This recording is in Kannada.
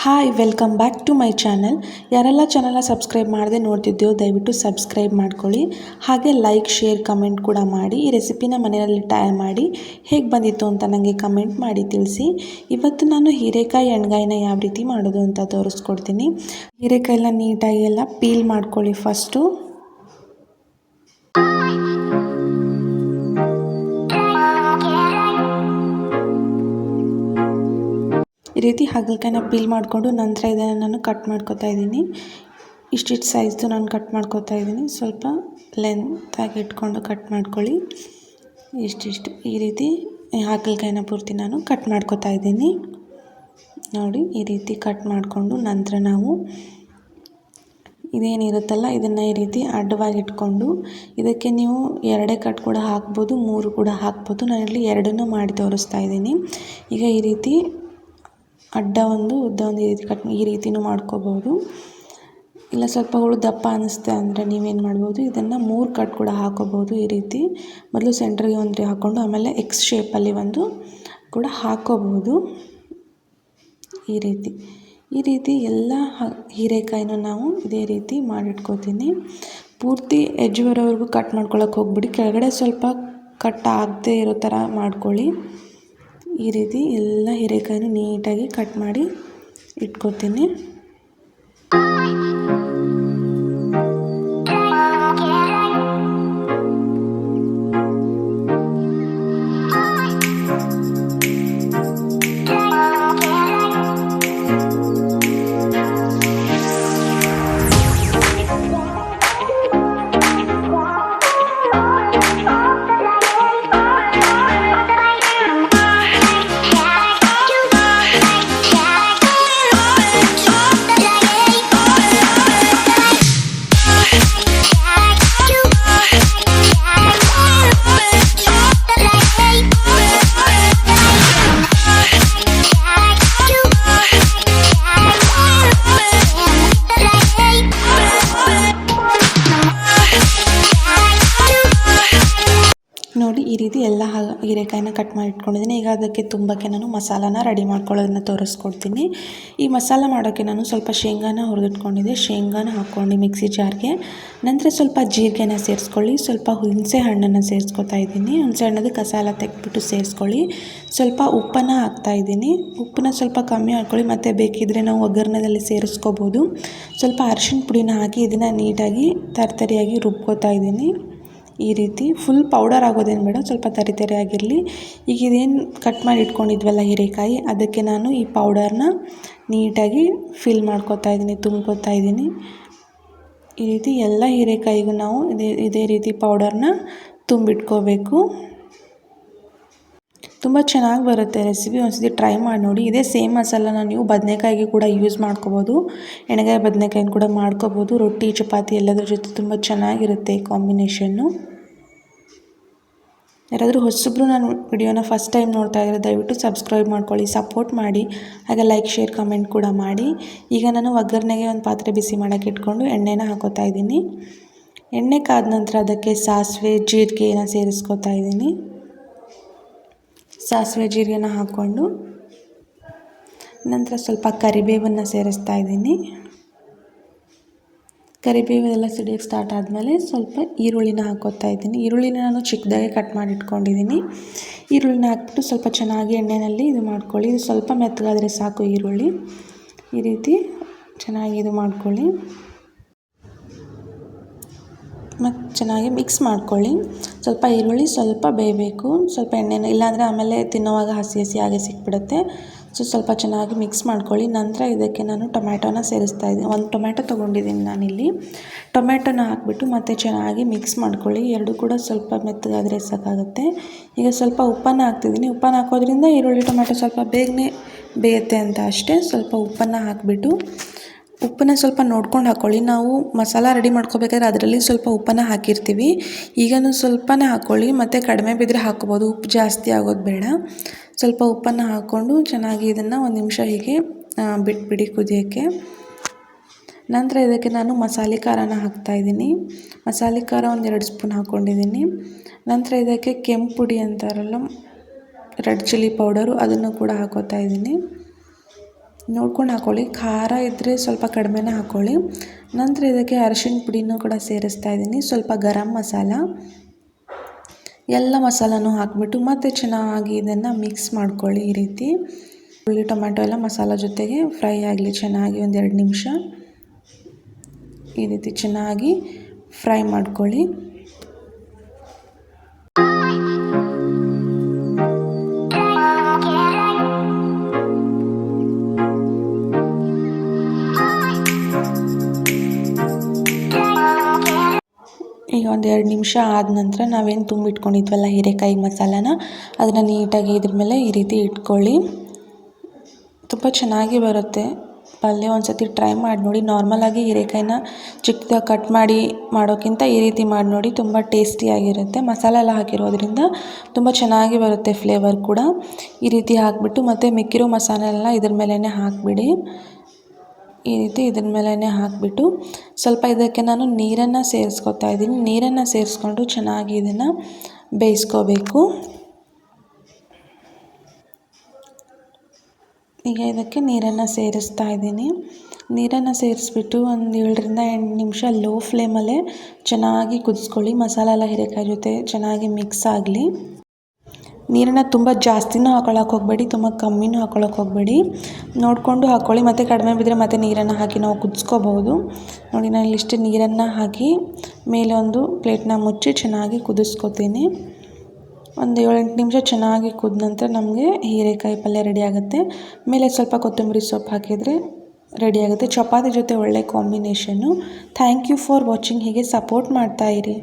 Hi welcome back to my channel. ಯಾರೆಲ್ಲ ಚಾನಲ್ನ ಸಬ್ಸ್ಕ್ರೈಬ್ ಮಾಡದೆ ನೋಡ್ತಿದ್ದೀವೋ ದಯವಿಟ್ಟು ಸಬ್ಸ್ಕ್ರೈಬ್ ಮಾಡ್ಕೊಳ್ಳಿ. ಹಾಗೆ ಲೈಕ್ ಶೇರ್ ಕಮೆಂಟ್ ಕೂಡ ಮಾಡಿ. ಈ ರೆಸಿಪಿನ ಮನೆಯಲ್ಲಿ ಟ್ರೈ ಮಾಡಿ ಹೇಗೆ ಬಂದಿತ್ತು ಅಂತ ನನಗೆ ಕಮೆಂಟ್ ಮಾಡಿ ತಿಳಿಸಿ. ಇವತ್ತು ನಾನು ಹೀರೆಕಾಯಿ ಎಣ್ಗಾಯಿನ ಯಾವ ರೀತಿ ಮಾಡೋದು ಅಂತ ತೋರಿಸ್ಕೊಡ್ತೀನಿ. ಹೀರೆಕಾಯಿನ ನೀಟಾಗಿ ಎಲ್ಲ ಪೀಲ್ ಮಾಡ್ಕೊಳ್ಳಿ ಫಸ್ಟು. ಈ ರೀತಿ ಹಾಗಲಕಾಯಿನ ಪೀಲ್ ಮಾಡಿಕೊಂಡು ನಂತರ ಇದನ್ನು ನಾನು ಕಟ್ ಮಾಡ್ಕೊತಾ ಇದ್ದೀನಿ. ಇಷ್ಟಿಷ್ಟು ಸೈಜ್ದು ನಾನು ಕಟ್ ಮಾಡ್ಕೊತಾ ಇದ್ದೀನಿ. ಸ್ವಲ್ಪ ಲೆಂತಾಗಿ ಇಟ್ಕೊಂಡು ಕಟ್ ಮಾಡ್ಕೊಳ್ಳಿ. ಇಷ್ಟಿಷ್ಟು ಈ ರೀತಿ ಹಾಗಲಕಾಯಿನ ಪೂರ್ತಿ ನಾನು ಕಟ್ ಮಾಡ್ಕೊತಾ ಇದ್ದೀನಿ. ನೋಡಿ ಈ ರೀತಿ ಕಟ್ ಮಾಡಿಕೊಂಡು ನಂತರ ನಾವು ಇದೇನಿರುತ್ತಲ್ಲ ಇದನ್ನು ಈ ರೀತಿ ಅಡ್ಡವಾಗಿ ಇಟ್ಕೊಂಡು ಇದಕ್ಕೆ ನೀವು 2 ಕಟ್ ಕೂಡ ಹಾಕ್ಬೋದು, 3 ಕೂಡ ಹಾಕ್ಬೋದು. ನಾನಿಲ್ಲಿ 2 ಮಾಡಿ ತೋರಿಸ್ತಾ ಇದ್ದೀನಿ. ಈಗ ಈ ರೀತಿ ಅಡ್ಡ ಒಂದು ಉದ್ದ ಒಂದು ಈ ರೀತಿ ಕಟ್ ಈ ರೀತಿನೂ ಮಾಡ್ಕೋಬೋದು. ಇಲ್ಲ ಸ್ವಲ್ಪ ಹುಳು ದಪ್ಪ ಅನ್ನಿಸ್ತೆ ಅಂದರೆ ನೀವೇನು ಮಾಡ್ಬೋದು, ಇದನ್ನು 3 ಕಟ್ ಕೂಡ ಹಾಕೋಬೋದು. ಈ ರೀತಿ ಮೊದಲು ಸೆಂಟ್ರಿಗೆ ಒಂದು ಹಾಕ್ಕೊಂಡು ಆಮೇಲೆ ಎಕ್ಸ್ ಶೇಪಲ್ಲಿ ಒಂದು ಕೂಡ ಹಾಕೋಬೋದು. ಈ ರೀತಿ ಎಲ್ಲ ಹೀರೆಕಾಯಿನೂ ನಾವು ಇದೇ ರೀತಿ ಮಾಡಿಟ್ಕೋತೀನಿ. ಪೂರ್ತಿ ಎಡ್ಜ್ ಬರೋವರೆಗೂ ಕಟ್ ಮಾಡ್ಕೊಳ್ಳೋಕೆ ಹೋಗ್ಬಿಡಿ. ಕೆಳಗಡೆ ಸ್ವಲ್ಪ ಕಟ್ ಆಗದೆ ಇರೋ ಥರ ಮಾಡ್ಕೊಳ್ಳಿ. ಈ ರೀತಿ ಎಲ್ಲ ಹೀರೆಕಾಯಿನೂ ನೀಟಾಗಿ ಕಟ್ ಮಾಡಿ ಇಟ್ಕೋತೀನಿ. ನೋಡಿ ಈ ರೀತಿ ಎಲ್ಲ ಹೀರೆಕಾಯಿನ ಕಟ್ ಮಾಡಿ ಇಟ್ಕೊಂಡಿದ್ದೀನಿ. ಈಗ ಅದಕ್ಕೆ ತುಂಬಕ್ಕೆ ನಾನು ಮಸಾಲಾನ ರೆಡಿ ಮಾಡ್ಕೊಳ್ಳೋದನ್ನ ತೋರಿಸ್ಕೊಡ್ತೀನಿ. ಈ ಮಸಾಲ ಮಾಡೋಕ್ಕೆ ನಾನು ಸ್ವಲ್ಪ ಶೇಂಗಾನ ಹುರಿದಿಟ್ಕೊಂಡಿದ್ದೆ. ಶೇಂಗಾನ ಹಾಕ್ಕೊಂಡು ಮಿಕ್ಸಿ ಜಾರ್ಗೆ ನಂತರ ಸ್ವಲ್ಪ ಜೀರಿಗೆನ ಸೇರಿಸ್ಕೊಳ್ಳಿ. ಸ್ವಲ್ಪ ಹುಣಸೆ ಹಣ್ಣನ್ನು ಸೇರಿಸ್ಕೊತಾ ಇದ್ದೀನಿ. ಹುಣಸೆ ಹಣ್ಣದು ಕಸ ಎಲ್ಲ ತೆಗೆದ್ಬಿಟ್ಟು ಸೇರಿಸ್ಕೊಳ್ಳಿ. ಸ್ವಲ್ಪ ಉಪ್ಪನ್ನು ಹಾಕ್ತಾಯಿದ್ದೀನಿ. ಉಪ್ಪನ್ನ ಸ್ವಲ್ಪ ಕಮ್ಮಿ ಹಾಕ್ಕೊಳ್ಳಿ. ಮತ್ತು ಬೇಕಿದ್ದರೆ ನಾವು ಒಗ್ಗರಣೆಯಲ್ಲಿ ಸೇರಿಸ್ಕೋಬೋದು. ಸ್ವಲ್ಪ ಅರಿಶಿಣ ಪುಡಿನ ಹಾಕಿ ಇದನ್ನು ನೀಟಾಗಿ ತರಿತರಿಯಾಗಿ ರುಬ್ಕೋತಾ ಇದ್ದೀನಿ. ಈ ರೀತಿ ಫುಲ್ ಪೌಡರ್ ಆಗೋದೇನು ಬೇಡ, ಸ್ವಲ್ಪ ತರಿತರಿಯಾಗಿರಲಿ. ಈಗ ಇದೇನು ಕಟ್ ಮಾಡಿ ಇಟ್ಕೊಂಡಿದ್ವಲ್ಲ ಹೀರೆಕಾಯಿ, ಅದಕ್ಕೆ ನಾನು ಈ ಪೌಡರ್ನ ನೀಟಾಗಿ ಫಿಲ್ ಮಾಡ್ಕೊತಾ ಇದ್ದೀನಿ, ತುಂಬ್ಕೊತಾ ಇದ್ದೀನಿ. ಈ ರೀತಿ ಎಲ್ಲ ಹೀರೆಕಾಯಿಗೂ ನಾವು ಇದೇ ರೀತಿ ಪೌಡರ್ನ ತುಂಬಿಟ್ಕೋಬೇಕು. ತುಂಬ ಚೆನ್ನಾಗಿ ಬರುತ್ತೆ ರೆಸಿಪಿ. ಒಂದ್ಸತಿ ಟ್ರೈ ಮಾಡಿ ನೋಡಿ. ಇದೇ ಸೇಮ್ ಮಸಾಲಾನ ನೀವು ಬದನೆಕಾಯಿಗೆ ಕೂಡ ಯೂಸ್ ಮಾಡ್ಕೋಬೋದು. ಎಣ್ಗಾಯಿ ಬದನೆಕಾಯಿನ ಕೂಡ ಮಾಡ್ಕೋಬೋದು. ರೊಟ್ಟಿ ಚಪಾತಿ ಎಲ್ಲದ್ರ ಜೊತೆ ತುಂಬ ಚೆನ್ನಾಗಿರುತ್ತೆ ಈ ಕಾಂಬಿನೇಷನ್ನು. ಯಾರಾದರೂ ಹೊಸಬ್ರು ನಾನು ವಿಡಿಯೋನ ಫಸ್ಟ್ ಟೈಮ್ ನೋಡ್ತಾ ಇದ್ದರೆ ದಯವಿಟ್ಟು ಸಬ್ಸ್ಕ್ರೈಬ್ ಮಾಡ್ಕೊಳ್ಳಿ, ಸಪೋರ್ಟ್ ಮಾಡಿ. ಹಾಗೆ ಲೈಕ್ ಶೇರ್ ಕಮೆಂಟ್ ಕೂಡ ಮಾಡಿ. ಈಗ ನಾನು ಒಗ್ಗರಣೆಗೆ ಒಂದು ಪಾತ್ರೆ ಬಿಸಿ ಮಾಡೋಕ್ಕೆ ಇಟ್ಕೊಂಡು ಎಣ್ಣೆನ ಹಾಕೋತಾ ಇದ್ದೀನಿ. ಎಣ್ಣೆ ಕಾದ ನಂತರ ಅದಕ್ಕೆ ಸಾಸಿವೆ ಜೀರಿಗೆನ ಸೇರಿಸ್ಕೊತಾ ಇದ್ದೀನಿ. ಸಾಸಿವೆ ಜೀರಿಗೆನ ಹಾಕ್ಕೊಂಡು ನಂತರ ಸ್ವಲ್ಪ ಕರಿಬೇವನ್ನು ಸೇರಿಸ್ತಾ ಇದ್ದೀನಿ. ಕರಿಬೇವೆಲ್ಲ ಸಿಡಿಯೋಕ್ಕೆ ಸ್ಟಾರ್ಟ್ ಆದಮೇಲೆ ಸ್ವಲ್ಪ ಈರುಳ್ಳಿನ ಹಾಕ್ಕೋತಾ ಇದ್ದೀನಿ. ಈರುಳ್ಳಿನ ನಾನು ಚಿಕ್ಕದಾಗಿ ಕಟ್ ಮಾಡಿ ಇಟ್ಕೊಂಡಿದ್ದೀನಿ. ಈರುಳ್ಳಿನ ಹಾಕ್ಬಿಟ್ಟು ಸ್ವಲ್ಪ ಚೆನ್ನಾಗಿ ಎಣ್ಣೆಯಲ್ಲಿ ಇದು ಮಾಡ್ಕೊಳ್ಳಿ. ಇದು ಸ್ವಲ್ಪ ಮೆತ್ತಗಾದರೆ ಸಾಕು ಈರುಳ್ಳಿ. ಈ ರೀತಿ ಚೆನ್ನಾಗಿ ಇದು ಮಾಡ್ಕೊಳ್ಳಿ ಮತ್ತು ಚೆನ್ನಾಗಿ ಮಿಕ್ಸ್ ಮಾಡ್ಕೊಳ್ಳಿ. ಸ್ವಲ್ಪ ಈರುಳ್ಳಿ ಸ್ವಲ್ಪ ಬೇಯಬೇಕು, ಸ್ವಲ್ಪ ಎಣ್ಣೆನ, ಇಲ್ಲಾಂದರೆ ಆಮೇಲೆ ತಿನ್ನೋವಾಗ ಹಸಿ ಹಸಿಯಾಗಿ ಸಿಕ್ಬಿಡುತ್ತೆ. ಸ್ವಲ್ಪ ಚೆನ್ನಾಗಿ ಮಿಕ್ಸ್ ಮಾಡ್ಕೊಳ್ಳಿ. ನಂತರ ಇದಕ್ಕೆ ನಾನು ಟೊಮ್ಯಾಟೋನ ಸೇರಿಸ್ತಾ ಇದ್ದೀನಿ. 1 ಟೊಮ್ಯಾಟೊ ತೊಗೊಂಡಿದ್ದೀನಿ ನಾನಿಲ್ಲಿ. ಟೊಮ್ಯಾಟೊನ ಹಾಕ್ಬಿಟ್ಟು ಮತ್ತೆ ಚೆನ್ನಾಗಿ ಮಿಕ್ಸ್ ಮಾಡ್ಕೊಳ್ಳಿ. ಎರಡೂ ಕೂಡ ಸ್ವಲ್ಪ ಮೆತ್ತಗಾದರೆ ಸಾಕಾಗುತ್ತೆ. ಈಗ ಸ್ವಲ್ಪ ಉಪ್ಪನ್ನು ಹಾಕ್ತಿದ್ದೀನಿ. ಉಪ್ಪನ್ನು ಹಾಕೋದ್ರಿಂದ ಈರುಳ್ಳಿ ಟೊಮ್ಯಾಟೊ ಸ್ವಲ್ಪ ಬೇಗನೆ ಬೇಯುತ್ತೆ ಅಂತ ಅಷ್ಟೇ. ಸ್ವಲ್ಪ ಉಪ್ಪನ್ನು ಹಾಕಿಬಿಟ್ಟು ಉಪ್ಪನ್ನ ಸ್ವಲ್ಪ ನೋಡ್ಕೊಂಡು ಹಾಕ್ಕೊಳ್ಳಿ. ನಾವು ಮಸಾಲ ರೆಡಿ ಮಾಡ್ಕೋಬೇಕಾದ್ರೆ ಅದರಲ್ಲಿ ಸ್ವಲ್ಪ ಉಪ್ಪನ್ನು ಹಾಕಿರ್ತೀವಿ. ಈಗಲೂ ಸ್ವಲ್ಪನೇ ಹಾಕ್ಕೊಳ್ಳಿ, ಮತ್ತು ಕಡಿಮೆ ಬಿದ್ದರೆ ಹಾಕ್ಕೋಬೋದು. ಉಪ್ಪು ಜಾಸ್ತಿ ಆಗೋದು ಬೇಡ. ಸ್ವಲ್ಪ ಉಪ್ಪನ್ನು ಹಾಕ್ಕೊಂಡು ಚೆನ್ನಾಗಿ ಇದನ್ನು 1 ನಿಮಿಷ ಹೀಗೆ ಬಿಟ್ಬಿಡಿ ಕುದಿಯೋಕ್ಕೆ. ನಂತರ ಇದಕ್ಕೆ ನಾನು ಮಸಾಲೆ ಖಾರನ ಹಾಕ್ತಾಯಿದ್ದೀನಿ. ಮಸಾಲೆ ಖಾರ 1-2 ಸ್ಪೂನ್ ಹಾಕ್ಕೊಂಡಿದ್ದೀನಿ. ನಂತರ ಇದಕ್ಕೆ ಕೆಂಪು ಪುಡಿ ಅಂತಾರಲ್ಲ, ರೆಡ್ ಚಿಲ್ಲಿ ಪೌಡರು, ಅದನ್ನು ಕೂಡ ಹಾಕೋತಾ ಇದ್ದೀನಿ. ನೋಡ್ಕೊಂಡು ಹಾಕ್ಕೊಳ್ಳಿ. ಖಾರ ಇದ್ದರೆ ಸ್ವಲ್ಪ ಕಡಿಮೆನೇ ಹಾಕ್ಕೊಳ್ಳಿ. ನಂತರ ಇದಕ್ಕೆ ಅರಿಶಿಣ ಪುಡಿನೂ ಕೂಡ ಸೇರಿಸ್ತಾ ಇದ್ದೀನಿ, ಸ್ವಲ್ಪ ಗರಂ ಮಸಾಲ, ಎಲ್ಲ ಮಸಾಲನೂ ಹಾಕಿಬಿಟ್ಟು ಮತ್ತೆ ಚೆನ್ನಾಗಿ ಇದನ್ನು ಮಿಕ್ಸ್ ಮಾಡ್ಕೊಳ್ಳಿ. ಈ ರೀತಿ ಉಳ್ಳಿ ಟೊಮ್ಯಾಟೊ ಎಲ್ಲ ಮಸಾಲ ಜೊತೆಗೆ ಫ್ರೈ ಆಗಲಿ ಚೆನ್ನಾಗಿ 1-2 ನಿಮಿಷ. ಈ ರೀತಿ ಚೆನ್ನಾಗಿ ಫ್ರೈ ಮಾಡ್ಕೊಳ್ಳಿ. ಈಗ 1-2 ನಿಮಿಷ ಆದ ನಂತರ ನಾವೇನು ತುಂಬಿಟ್ಕೊಂಡಿದ್ವಲ್ಲ ಹೀರೆಕಾಯಿ ಮಸಾಲಾನ, ಅದನ್ನು ನೀಟಾಗಿ ಇದ್ರ ಮೇಲೆ ಈ ರೀತಿ ಇಟ್ಕೊಳ್ಳಿ. ತುಂಬ ಚೆನ್ನಾಗಿ ಬರುತ್ತೆ ಪಲ್ಯ. ಒಂದು ಸತಿ ಟ್ರೈ ಮಾಡಿ ನೋಡಿ. ನಾರ್ಮಲಾಗಿ ಹೀರೆಕಾಯಿನ ಚಿಕ್ಕದಾಗಿ ಕಟ್ ಮಾಡಿ ಮಾಡೋಕ್ಕಿಂತ ಈ ರೀತಿ ಮಾಡಿ ನೋಡಿ, ತುಂಬ ಟೇಸ್ಟಿಯಾಗಿರುತ್ತೆ. ಮಸಾಲೆ ಎಲ್ಲ ಹಾಕಿರೋದ್ರಿಂದ ತುಂಬ ಚೆನ್ನಾಗಿ ಬರುತ್ತೆ ಫ್ಲೇವರ್ ಕೂಡ. ಈ ರೀತಿ ಹಾಕಿಬಿಟ್ಟು ಮತ್ತು ಮಿಕ್ಕಿರೋ ಮಸಾಲೆ ಎಲ್ಲ ಇದ್ರ ಮೇಲೇ ಹಾಕಿಬಿಡಿ. ಈ ರೀತಿ ಇದ್ರ ಮೇಲೇ ಹಾಕಿಬಿಟ್ಟು ಸ್ವಲ್ಪ ಇದಕ್ಕೆ ನಾನು ನೀರನ್ನು ಸೇರಿಸ್ಕೊತಾ ಇದ್ದೀನಿ. ನೀರನ್ನು ಸೇರಿಸ್ಕೊಂಡು ಚೆನ್ನಾಗಿ ಇದನ್ನು ಬೇಯಿಸ್ಕೋಬೇಕು. ಈಗ ಇದಕ್ಕೆ ನೀರನ್ನು ಸೇರಿಸ್ತಾ ಇದ್ದೀನಿ. ನೀರನ್ನು ಸೇರಿಸ್ಬಿಟ್ಟು ಒಂದು 7-8 ನಿಮಿಷ ಲೋ ಫ್ಲೇಮಲ್ಲೇ ಚೆನ್ನಾಗಿ ಕುದಿಸ್ಕೊಳ್ಳಿ. ಮಸಾಲೆ ಎಲ್ಲ ಹೀರೆಕಾಯಿ ಜೊತೆ ಚೆನ್ನಾಗಿ ಮಿಕ್ಸ್ ಆಗಲಿ. ನೀರನ್ನು ತುಂಬ ಜಾಸ್ತಿನೂ ಹಾಕೊಳ್ಳೋಕೆ ಹೋಗಬೇಡಿ, ತುಂಬ ಕಮ್ಮಿನೂ ಹಾಕೊಳ್ಳೋಕೆ ಹೋಗಬೇಡಿ. ನೋಡಿಕೊಂಡು ಹಾಕ್ಕೊಳ್ಳಿ. ಮತ್ತು ಕಡಿಮೆ ಬಿದ್ದರೆ ಮತ್ತೆ ನೀರನ್ನು ಹಾಕಿ ನಾವು ಕುದಿಸ್ಕೋಬಹುದು. ನೋಡಿ, ನಾನು ಇಲ್ಲಿಷ್ಟು ನೀರನ್ನು ಹಾಕಿ ಮೇಲೆ ಒಂದು ಪ್ಲೇಟ್ನ ಮುಚ್ಚಿ ಚೆನ್ನಾಗಿ ಕುದಿಸ್ಕೊತೀನಿ. ಒಂದು 7-8 ನಿಮಿಷ ಚೆನ್ನಾಗಿ ಕುದ ನಂತರ ನಮಗೆ ಹೀರೆಕಾಯಿ ಪಲ್ಯ ರೆಡಿ ಆಗುತ್ತೆ. ಮೇಲೆ ಸ್ವಲ್ಪ ಕೊತ್ತಂಬರಿ ಸೊಪ್ಪು ಹಾಕಿದರೆ ರೆಡಿ ಆಗುತ್ತೆ. ಚಪಾತಿ ಜೊತೆ ಒಳ್ಳೆ combination. Thank you for watching. ಹೀಗೆ ಸಪೋರ್ಟ್ ಮಾಡ್ತಾಯಿರಿ.